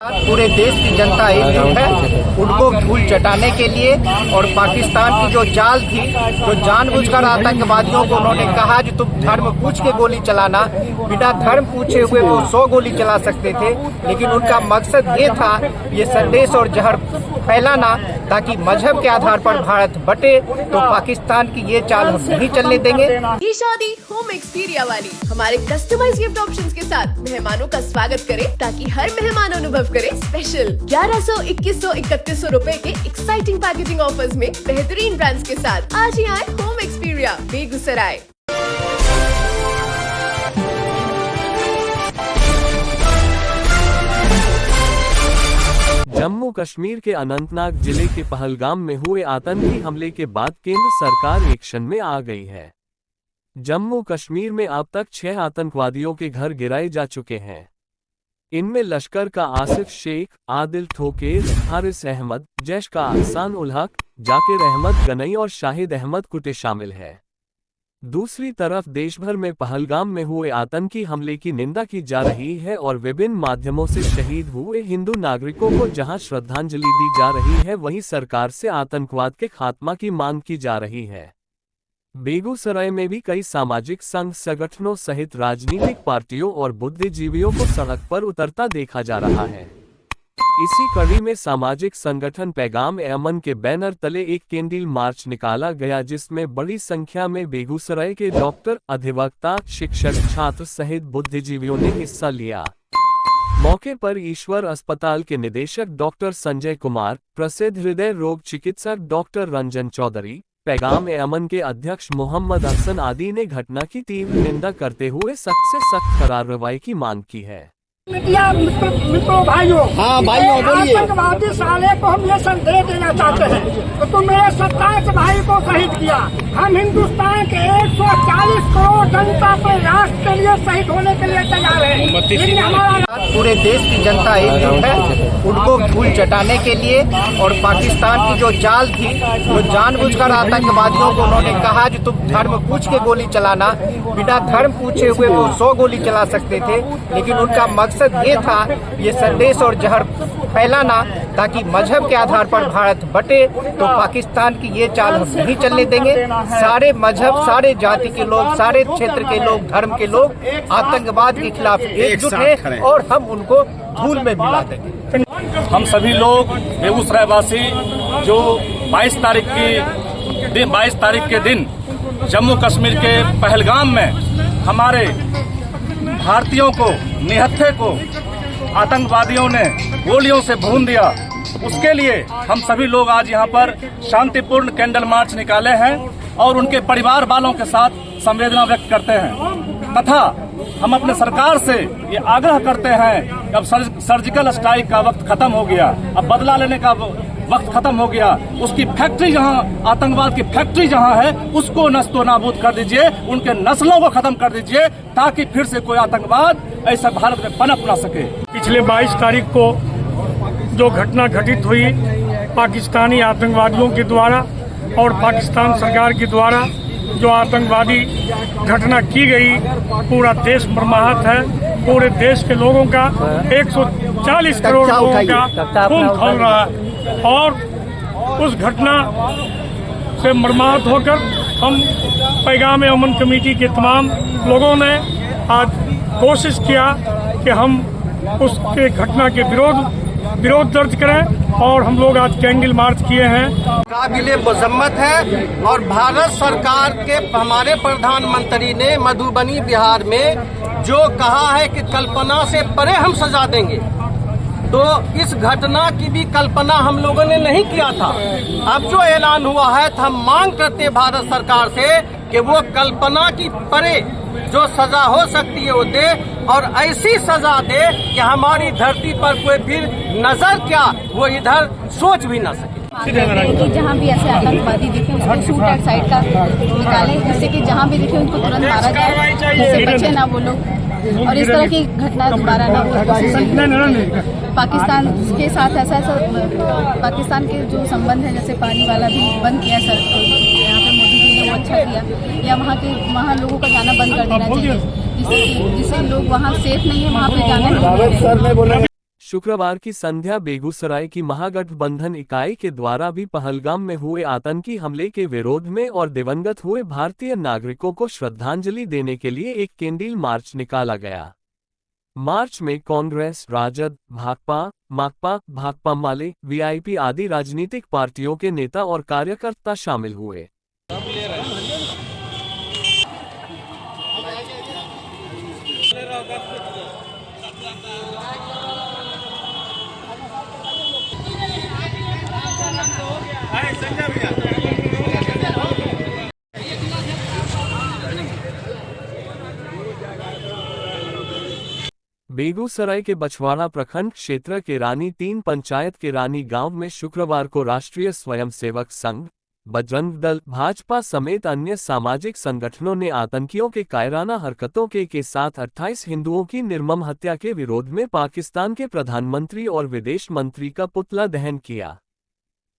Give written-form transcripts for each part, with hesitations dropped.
पूरे देश की जनता एकजुट है उनको धूल चटाने के लिए। और पाकिस्तान की जो चाल थी, जो जानबूझकर आतंकवादियों को उन्होंने कहा कि तुम धर्म पूछ के गोली चलाना, बिना धर्म पूछे हुए वो 100 गोली चला सकते थे, लेकिन उनका मकसद ये था ये संदेश और जहर फैलाना ताकि मजहब के आधार पर भारत बटे। तो पाकिस्तान की ये चाल हम नहीं चलने देंगे। ये शादी होम एक्सपीरिया वाली हमारे कस्टमाइज गिफ्ट ऑप्शंस के साथ मेहमानों का स्वागत करें ताकि हर मेहमान अनुभव करे स्पेशल 1100, 2100, 3100 रुपए के एक्साइटिंग पैकेजिंग ऑफर्स में बेहतरीन ब्रांड्स के साथ आज ही आए होम एक्सपीरिया बेगूसराय। जम्मू कश्मीर के अनंतनाग जिले के पहलगाम में हुए आतंकी हमले के बाद केंद्र सरकार एक्शन में आ गई है। जम्मू कश्मीर में अब तक 6 आतंकवादियों के घर गिराए जा चुके हैं। इनमें लश्कर का आसिफ शेख, आदिल ठोकेर, हारिस अहमद, जैश का अहसान उल हक, जाकिर अहमद गनई और शाहिद अहमद कुटे शामिल है। दूसरी तरफ देश भर में पहलगाम में हुए आतंकी हमले की निंदा की जा रही है और विभिन्न माध्यमों से शहीद हुए हिंदू नागरिकों को जहां श्रद्धांजलि दी जा रही है, वहीं सरकार से आतंकवाद के खात्मा की मांग की जा रही है। बेगूसराय में भी कई सामाजिक संघ संगठनों सहित राजनीतिक पार्टियों और बुद्धिजीवियों को सड़क पर उतरता देखा जा रहा है। इसी कड़ी में सामाजिक संगठन पैगाम-ए-अमन के बैनर तले एक कैंडल मार्च निकाला गया, जिसमें बड़ी संख्या में बेगूसराय के डॉक्टर, अधिवक्ता, शिक्षक, छात्र सहित बुद्धिजीवियों ने हिस्सा लिया। मौके पर ईश्वर अस्पताल के निदेशक डॉक्टर संजय कुमार, प्रसिद्ध हृदय रोग चिकित्सक डॉक्टर रंजन चौधरी, पैगाम-ए-अमन के अध्यक्ष मोहम्मद हसन आदि ने घटना की तीव्र निंदा करते हुए सख्त से सख्त कार्रवाई की मांग की है। मित्रों भाइयों, बोलिए। आतंकवादी साले को हम ये संदेश देना चाहते हैं तो तुम मेरे 27 भाई को शहीद किया। हम हिंदुस्तान के 140 करोड़ जनता पर राष्ट्र के लिए शहीद होने के लिए तैयार हैं। पूरे देश की जनता एकजुट है उनको धूल चटाने के लिए। और पाकिस्तान की जो चाल थी, जो जानबूझकर आतंकवादियों को उन्होंने कहा कि तुम धर्म पूछ के गोली चलाना, बिना धर्म पूछे हुए वो 100 गोली चला सकते थे, लेकिन उनका मकसद ये था ये संदेश और जहर फैलाना ताकि मजहब के आधार पर भारत बटे। तो पाकिस्तान की ये चाल हम नहीं चलने देंगे। सारे मजहब, सारे जाति के लोग, सारे क्षेत्र के लोग, धर्म के लोग आतंकवाद के खिलाफ एकजुट हैं और हम उनको धूल में मिला देंगे। हम सभी लोग बेगूसराय वासी जो 22 तारीख के दिन जम्मू कश्मीर के पहलगाम में हमारे भारतीयों को, निहत्थे को आतंकवादियों ने गोलियों से भून दिया, उसके लिए हम सभी लोग आज यहाँ पर शांतिपूर्ण कैंडल मार्च निकाले हैं और उनके परिवार वालों के साथ संवेदना व्यक्त करते हैं। तथा हम अपने सरकार से ये आग्रह करते हैं कि अब सर्जिकल स्ट्राइक का वक्त खत्म हो गया, अब बदला लेने का वक्त खत्म हो गया। उसकी फैक्ट्री जहाँ, आतंकवाद की फैक्ट्री जहाँ है, उसको नस्तो नाबूद कर दीजिए, उनके नस्लों को खत्म कर दीजिए ताकि फिर से कोई आतंकवाद ऐसा भारत में पनप ना सके। पिछले 22 तारीख को जो घटना घटित हुई पाकिस्तानी आतंकवादियों के द्वारा और पाकिस्तान सरकार के द्वारा जो आतंकवादी घटना की गई, पूरा देश मर्माहत है। पूरे देश के लोगों का 140 करोड़ लोगों का खून खौल रहा है और उस घटना से मर्माहत होकर हम पैगाम-ए-अमन कमेटी के तमाम लोगों ने आज कोशिश किया कि हम उसके घटना के विरोध दर्ज करें और हम लोग आज कैंडल मार्च किए हैं। काबिले मजम्मत है और भारत सरकार के हमारे प्रधानमंत्री ने मधुबनी बिहार में जो कहा है कि कल्पना से परे हम सजा देंगे, तो इस घटना की भी कल्पना हम लोगों ने नहीं किया था। अब जो ऐलान हुआ है तो हम मांग करते हैं भारत सरकार से कि वो कल्पना की परे जो सजा हो सकती है वो दे और ऐसी सजा दे कि हमारी धरती पर कोई फिर नजर क्या वो इधर सोच भी ना सके। कि जहाँ भी ऐसे आतंकवादी दिखे उसको शूट एट साइड का निकाले, जिससे कि जहाँ भी दिखे उनको तुरंत मारा जाए, जिससे बचे ना वो लोग और इस तरह की घटना दोबारा ना हो। पाकिस्तान के साथ ऐसा पाकिस्तान के जो संबंध है, जैसे पानी वाला भी बंद किया सर, यहाँ पे मोदी जी ने वो अच्छा किया, या वहाँ लोगों का जाना बंद कर देना चाहिए, जिससे लोग वहाँ सेफ नहीं है, वहाँ पे जाना नहीं। शुक्रवार की संध्या बेगूसराय की महागठबंधन इकाई के द्वारा भी पहलगाम में हुए आतंकी हमले के विरोध में और दिवंगत हुए भारतीय नागरिकों को श्रद्धांजलि देने के लिए एक कैंडल मार्च निकाला गया। मार्च में कांग्रेस, राजद, भाकपा, माकपा, भाकपा माले, वीआईपी आदि राजनीतिक पार्टियों के नेता और कार्यकर्ता शामिल हुए। बेगूसराय के बछवाड़ा प्रखंड क्षेत्र के रानी 3 पंचायत के रानी गांव में शुक्रवार को राष्ट्रीय स्वयंसेवक संघ, बजरंग दल, भाजपा समेत अन्य सामाजिक संगठनों ने आतंकियों के कायराना हरकतों के साथ 28 हिंदुओं की निर्मम हत्या के विरोध में पाकिस्तान के प्रधानमंत्री और विदेश मंत्री का पुतला दहन किया।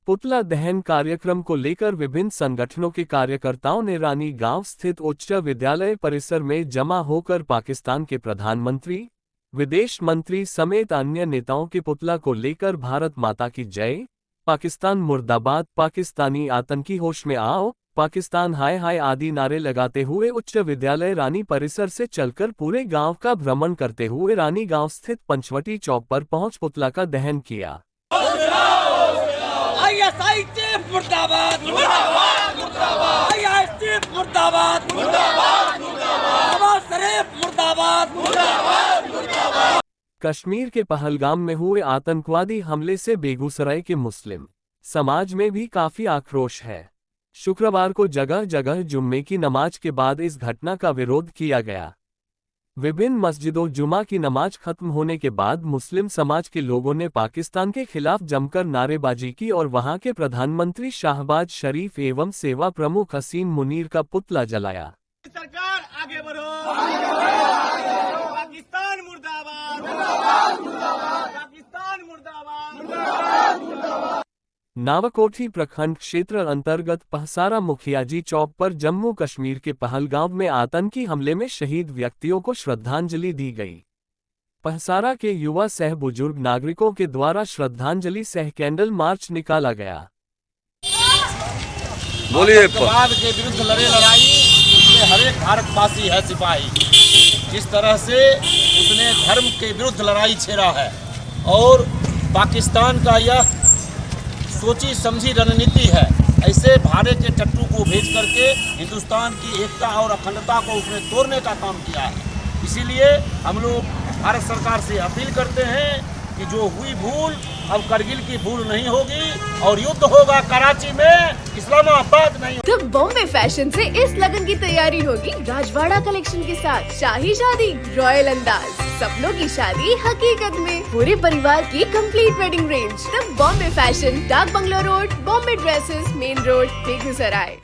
पुतला दहन कार्यक्रम को लेकर विभिन्न संगठनों के कार्यकर्ताओं ने रानी गांव स्थित उच्च विद्यालय परिसर में जमा होकर पाकिस्तान के प्रधानमंत्री, विदेश मंत्री समेत अन्य नेताओं के पुतला को लेकर भारत माता की जय, पाकिस्तान मुर्दाबाद, पाकिस्तानी आतंकी होश में आओ, पाकिस्तान हाय हाय आदि नारे लगाते हुए उच्च विद्यालय रानी परिसर से चलकर पूरे गांव का भ्रमण करते हुए रानी गांव स्थित पंचवटी चौक पर पहुंच पुतला का दहन किया। कश्मीर के पहलगाम में हुए आतंकवादी हमले से बेगूसराय के मुस्लिम समाज में भी काफी आक्रोश है। शुक्रवार को जगह जगह जुम्मे की नमाज के बाद इस घटना का विरोध किया गया। विभिन्न मस्जिदों जुमा की नमाज खत्म होने के बाद मुस्लिम समाज के लोगों ने पाकिस्तान के खिलाफ जमकर नारेबाजी की और वहां के प्रधानमंत्री शाहबाज शरीफ एवं सेवा प्रमुख हसीन मुनीर का पुतला जलाया। सरकार आगे बढ़ो, पाकिस्तान मुर्दाबाद, पाकिस्तान मुर्दाबाद। नावकोठी प्रखंड क्षेत्र अंतर्गत पहसारा मुखियाजी चौक पर जम्मू कश्मीर के पहलगाम में आतंकी हमले में शहीद व्यक्तियों को श्रद्धांजलि दी गई। पहसारा के युवा सह बुजुर्ग नागरिकों के द्वारा श्रद्धांजलि सह कैंडल मार्च निकाला गया। बोलिए, आतंकवाद के विरुद्ध लड़े लड़ाई इसमें हर एक भारतवासी है सिपाही। जिस तरह से उसने धर्म के विरुद्ध लड़ाई छेड़ा है और पाकिस्तान का यह सोची समझी रणनीति है, ऐसे भारे के टट्टू को भेज करके हिंदुस्तान की एकता और अखंडता को उसने तोड़ने का काम किया है। इसीलिए हम लोग भारत सरकार से अपील करते हैं कि जो हुई भूल अब करगिल की भूल नहीं होगी और युद्ध होगा कराची में, इस्लामाबाद नहीं। तो बॉम्बे फैशन से इस लगन की तैयारी होगी राजवाड़ा कलेक्शन के साथ। शाही शादी रॉयल अंदाज, सपनों की शादी हकीकत में, पूरे परिवार की कंप्लीट वेडिंग रेंज। तब बॉम्बे फैशन, डाक bungalow road, Bombay dresses, main road, Begusarai.